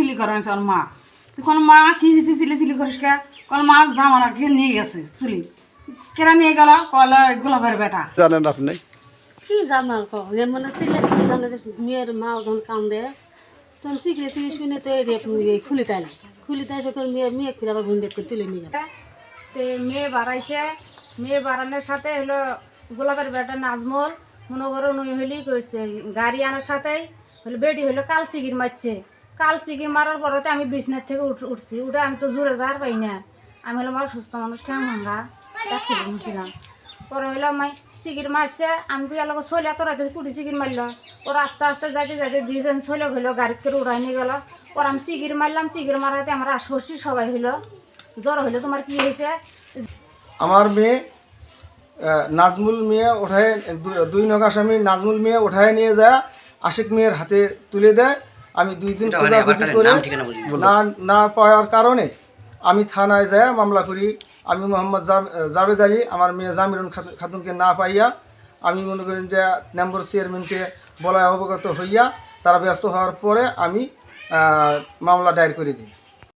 Chilli করেছে ওর মা। তখন মা কি হয়েছে চিলি করিস কে? কল মা জামানাকে নিয়ে গেছে চুলি। কেরা নিয়ে গেল? কল গোলাপের বেটা। জানেন আপনি? কি জানার কো মানে চিল্লা চিল্লি জানে যে মেয়ের মা যখন কান্দে তখন চিকড়ে চিকড়ে শুনে তো এই খুলি তাইলাম খুলি তাই তখন মেয়ে ফিরে আবার ভুন্ডে করে তুলে নিয়ে গেল। তে মেয়ে বাড়াইছে, মেয়ে বাড়ানোর সাথে হলো গোলাপের বেটা নাজমল মনে করো নুই হলি করছে গাড়ি আনার সাথেই হলো বেডি হলো কাল চিগির মারছে। কাল চিগির মারার পরেতে আমি বিছনার থেকে উঠছি, উঠে আমি তো জোরে যার পাই না। আমি হলো আমার সুস্থ মানুষ ঠ্যাং ভাঙ্গা অ্যাক্সিডেন্ট হয়েছিলাম। পরে হইলো আমি চিগির মারছে, আমি তো এলাকা চলে তোর হাতে কুটি চিগির মারল। ওরা আস্তে আস্তে যাইতে যাইতে দুইজন চলে হইলো গাড়ির করে উড়াই নিয়ে গেল। ওর আমি চিগির মারলাম, চিগির মারাতে আমার আশপাশি সবাই হইলো জ্বর হইলো। তোমার কি হয়েছে? আমার মেয়ে নাজমুল মেয়ে ওঠায় দুই নগ আসামি নাজমুল মেয়ে ওঠায় নিয়ে যায় আশিক মেয়ের হাতে তুলে দেয়। আমি 2 দিন খোঁজাখুঁজি করে না পাওয়ার কারণে আমি থানায় যায় মামলা করি। আমি মোহাম্মদ জাবেদ আলী আমার মেয়ে জামিরুন খাতুনকে না পাইয়া আমি মনে করেন যে নম্বর চেয়ারম্যানকে বলায় অবগত হইয়া তারা ব্যর্থ হওয়ার পরে আমি মামলা দায়ের করে দিই।